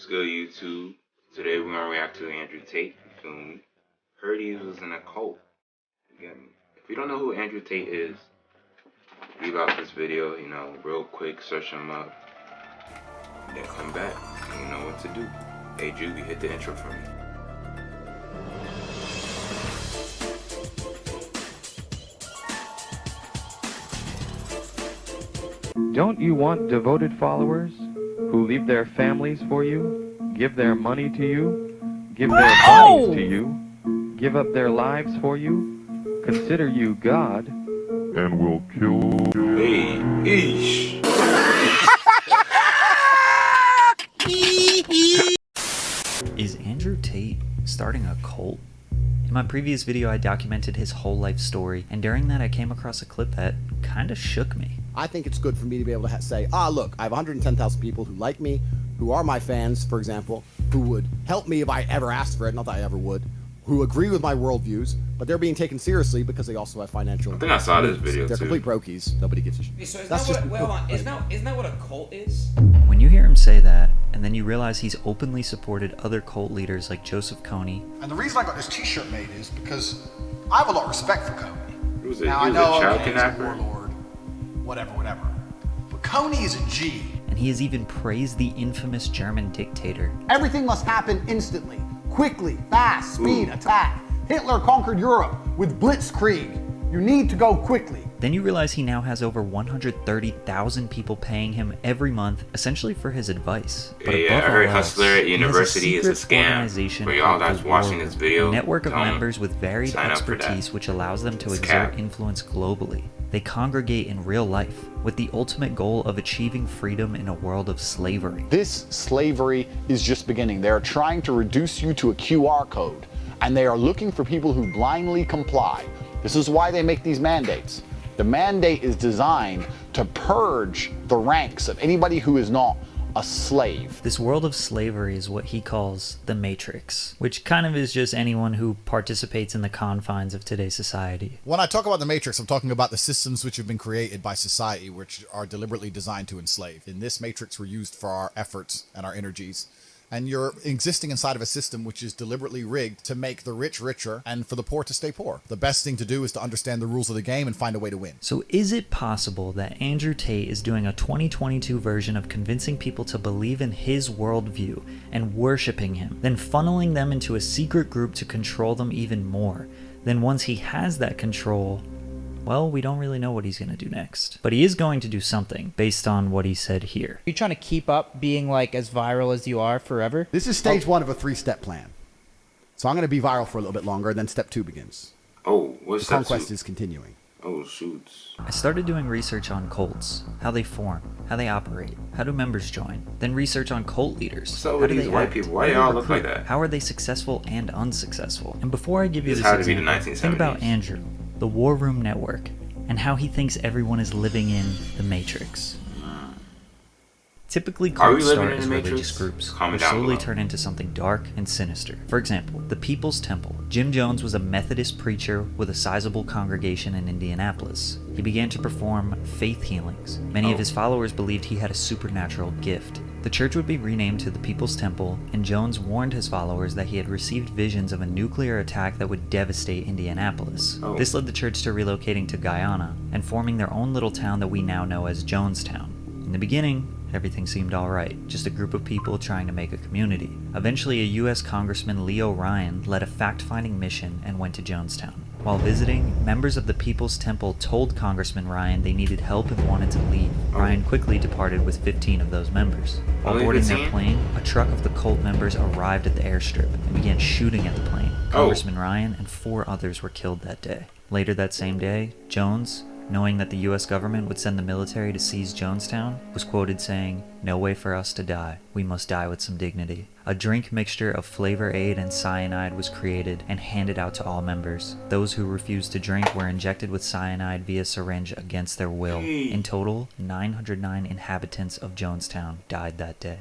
good, YouTube? Today we're gonna react to Andrew Tate. You feel me? Heard he was in a cult. You get me? If you don't know who Andrew Tate is, leave out this video, real quick, search him up, then come back, and you know what to do. Hey Juby, hit the intro for me. Don't you want devoted followers who leave their families for you, give their money to you, give their bodies to you, give up their lives for you, consider you God, and will kill you? Hey, eesh. Is Andrew Tate starting a cult? In my previous video, I documented his whole life story, and during that I came across a clip that kind of shook me. I think it's good for me to be able to say, look, I have 110,000 people who like me, who are my fans, for example, who would help me if I ever asked for it, not that I ever would, who agree with my worldviews, but they're being taken seriously because they also have financial I think I saw this video They're too. complete brokies. Nobody gives a shit. So isn't that what a cult is? When you hear him say that, and then you realize he's openly supported other cult leaders like Joseph Kony. And the reason I got this t-shirt made is because I have a lot of respect for Kony. He was Now, a I know, child okay, he's a kidnapper. warlord, whatever. But Kony is a G. And he has even praised the infamous German dictator. Everything must happen instantly, quickly, fast, speed, attack. Hitler conquered Europe with blitzkrieg. You need to go quickly. Then you realize he now has over 130,000 people paying him every month, essentially for his advice. But Yeah, I above heard all Hustler else, at he has University is a secret scam. organization For y'all called that's the watching War this Room, video, a network of don't members with varied sign up for that. expertise which allows them to It's exert cap. influence globally. They congregate in real life with the ultimate goal of achieving freedom in a world of slavery. This slavery is just beginning. They're trying to reduce you to a QR code, and they are looking for people who blindly comply. This is why they make these mandates. The mandate is designed to purge the ranks of anybody who is not a slave. This world of slavery is what he calls the Matrix, which kind of is just anyone who participates in the confines of today's society. When I talk about the Matrix, I'm talking about the systems which have been created by society, which are deliberately designed to enslave. In this Matrix, we're used for our efforts and our energies. And you're existing inside of a system which is deliberately rigged to make the rich richer and for the poor to stay poor. The best thing to do is to understand the rules of the game and find a way to win. So is it possible that Andrew Tate is doing a 2022 version of convincing people to believe in his worldview and worshiping him, then funneling them into a secret group to control them even more? Then once he has that control, well, we don't really know what he's going to do next. But he is going to do something based on what he said here. Are you trying to keep up being like as viral as you are forever? This is stage one of a three-step plan. So I'm going to be viral for a little bit longer, then step two begins. Oh, what's The that? conquest is continuing. Oh, shoots. I started doing research on cults, how they form, how they operate, how do members join, then research on cult leaders. What's up How with do these they white act? people? How Why do they y'all look like recruit? that? How are they successful and unsuccessful? And before I give you This this had to be the example, think about 1970s. Andrew, the War Room Network, and how he thinks everyone is living in the Matrix. Typically, Are we cults living start in as the religious Matrix? groups, Comment which down slowly below. turn into something dark and sinister. For example, the People's Temple. Jim Jones was a Methodist preacher with a sizable congregation in Indianapolis. He began to perform faith healings. Many of his followers believed he had a supernatural gift. The church would be renamed to the People's Temple, and Jones warned his followers that he had received visions of a nuclear attack that would devastate Indianapolis. Oh. This led the church to relocating to Guyana and forming their own little town that we now know as Jonestown. In the beginning, everything seemed alright, just a group of people trying to make a community. Eventually, a US Congressman, Leo Ryan, led a fact-finding mission and went to Jonestown. While visiting, members of the People's Temple told Congressman Ryan they needed help and wanted to leave. Ryan quickly departed with 15 of those members. While Only boarding their 15? plane, a truck of the cult members arrived at the airstrip and began shooting at the plane. Congressman Ryan and 4 others were killed that day. Later that same day, Jones, knowing that the US government would send the military to seize Jonestown, was quoted saying, "No way for us to die. We must die with some dignity." A drink mixture of Flavor Aid and cyanide was created and handed out to all members. Those who refused to drink were injected with cyanide via syringe against their will. In total, 909 inhabitants of Jonestown died that day.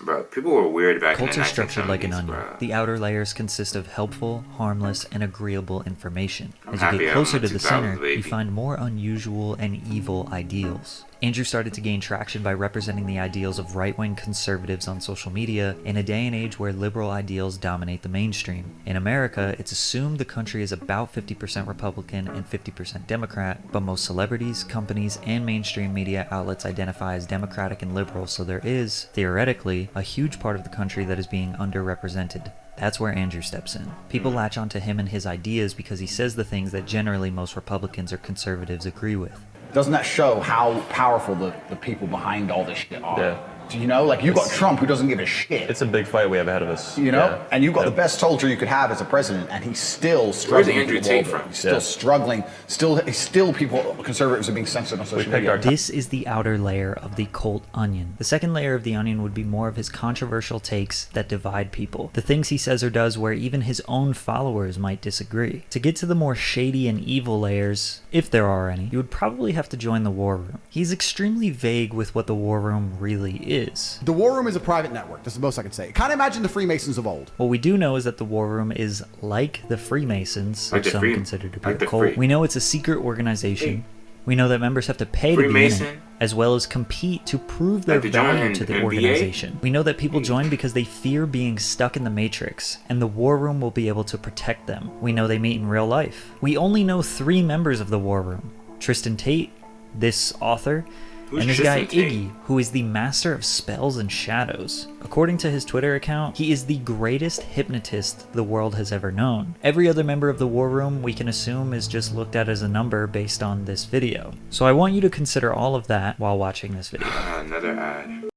Bro, people were weird back Cults in are the 1970s, structured like an onion. bro. The outer layers consist of helpful, harmless, and agreeable information. I'm As you happy get I'm closer a to the 2000s center, baby. you find more unusual and evil ideals. Andrew started to gain traction by representing the ideals of right-wing conservatives on social media in a day and age where liberal ideals dominate the mainstream. In America, it's assumed the country is about 50% Republican and 50% Democrat, but most celebrities, companies, and mainstream media outlets identify as Democratic and liberal, so there is, theoretically, a huge part of the country that is being underrepresented. That's where Andrew steps in. People latch onto him and his ideas because he says the things that generally most Republicans or conservatives agree with. Doesn't that show how powerful the people behind all this shit are? Yeah. You know, like you've got Trump who doesn't give a shit. It's a big fight we have ahead of us. You know, Yeah. and you've got Yeah. the best soldier you could have as a president, and he's still struggling. Where's Andrew Tate from? He's still struggling. Still, people, conservatives are being censored on social media. This is the outer layer of the cult onion. The second layer of the onion would be more of his controversial takes that divide people. The things he says or does where even his own followers might disagree. To get to the more shady and evil layers, if there are any, you would probably have to join the war room. He's extremely vague with what the war room really is. The War Room is a private network. That's the most I can say. Kind of imagine the Freemasons of old. What we do know is that the War Room is like the Freemasons, which some consider to be a cult. We know it's a secret organization. We know that members have to pay to be in it, as well as compete to prove their value to the organization. We know that people join because they fear being stuck in the Matrix, and the War Room will be able to protect them. We know they meet in real life. We only know 3 members of the War Room: Tristan Tate, this author, and this guy Iggy, who is the master of spells and shadows. According to his Twitter account, he is the greatest hypnotist the world has ever known. Every other member of the War Room we can assume is just looked at as a number based on this video. So I want you to consider all of that while watching this video. Another ad.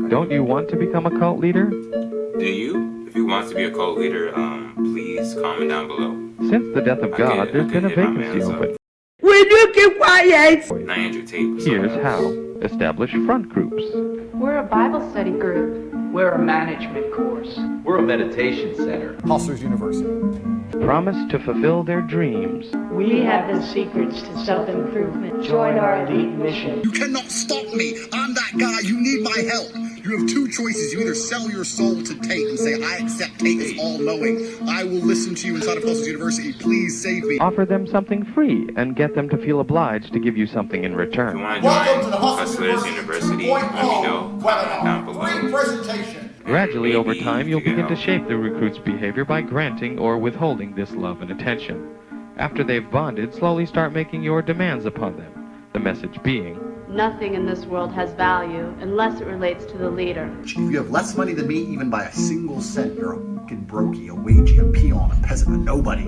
Don't you want to become a cult leader? Do you? If you want to be a cult leader, please comment down below. Since the death of God, there's been a vacancy open. Will you keep quiet? Not Andrew Tate. Here's how. Establish front groups. We're a Bible study group. We're a management course. We're a meditation center. Hustlers University. Promise to fulfill their dreams. We have the secrets to self-improvement. Join our elite mission. You cannot stop me. I'm that guy. You need my help. You have 2 choices. You either sell your soul to Tate and say, I accept Tate as all-knowing. I will listen to you inside of Hustlers University. Please save me. Offer them something free and get them to feel obliged to give you something in return. If you want to join Hustlers University, let me know. Comment down below. Presentation. Gradually, over time, you'll begin to shape the recruit's behavior by granting or withholding this love and attention. After they've bonded, slowly start making your demands upon them. The message being, Nothing in this world has value unless it relates to the leader. If you have less money than me, even by a single cent, you're a fucking brokey, a wagey, a peon, a peasant, a nobody.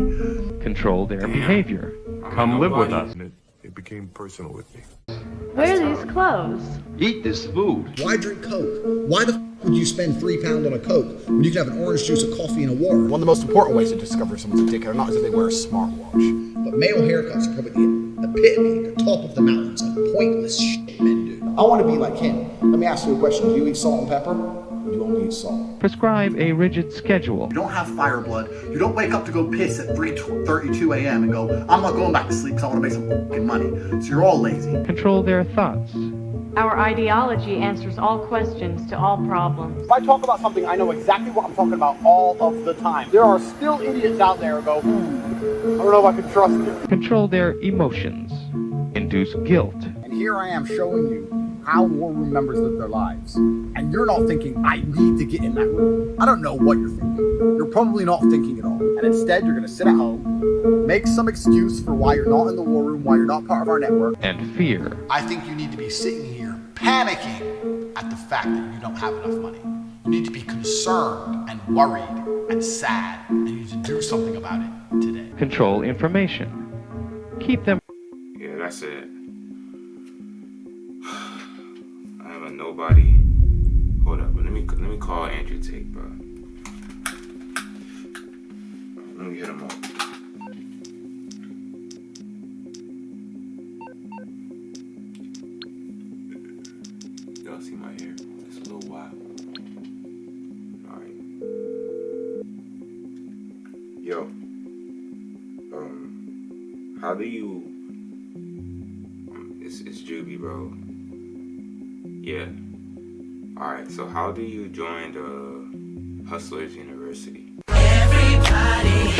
control their behavior. Come live with us. It became personal with me. Where are these clothes? Eat this food. Why drink Coke? Why the would you spend £3 on a Coke when you can have an orange juice, a coffee, and a water? One of the most important ways to discover if someone's a dickhead or not is if they wear a smartwatch. But male haircuts are probably the epitome, the top of the mountains of pointless shit men do. I want to be like him. Let me ask you a question. Do you eat salt and pepper? Or do you only eat salt? Prescribe a rigid schedule. You don't have fire blood. You don't wake up to go piss at 3:32 a.m. and go, I'm not going back to sleep because I want to make some fucking money. So you're all lazy. Control their thoughts. Our ideology answers all questions to all problems. If I talk about something, I know exactly what I'm talking about all of the time. There are still idiots out there who go, I don't know if I can trust you. Control their emotions. Induce guilt. And here I am showing you how War Room members live their lives. And you're not thinking, I need to get in that room. I don't know what you're thinking. You're probably not thinking at all. And instead, you're going to sit at home, make some excuse for why you're not in the War Room, why you're not part of our network. And fear. I think you need to be sitting here panicking at the fact that you don't have enough money. You need to be concerned and worried and sad, and you need to do something about it today. Control information. Keep them. Yeah, that's it. I have a nobody. Hold up, let me call Andrew Tate, bro. Let me hit him up. Y'all see my hair? It's a little wild. Alright. Yo. How do you... It's Juby, bro. Yeah. Alright, so how do you join the Hustlers University? Everybody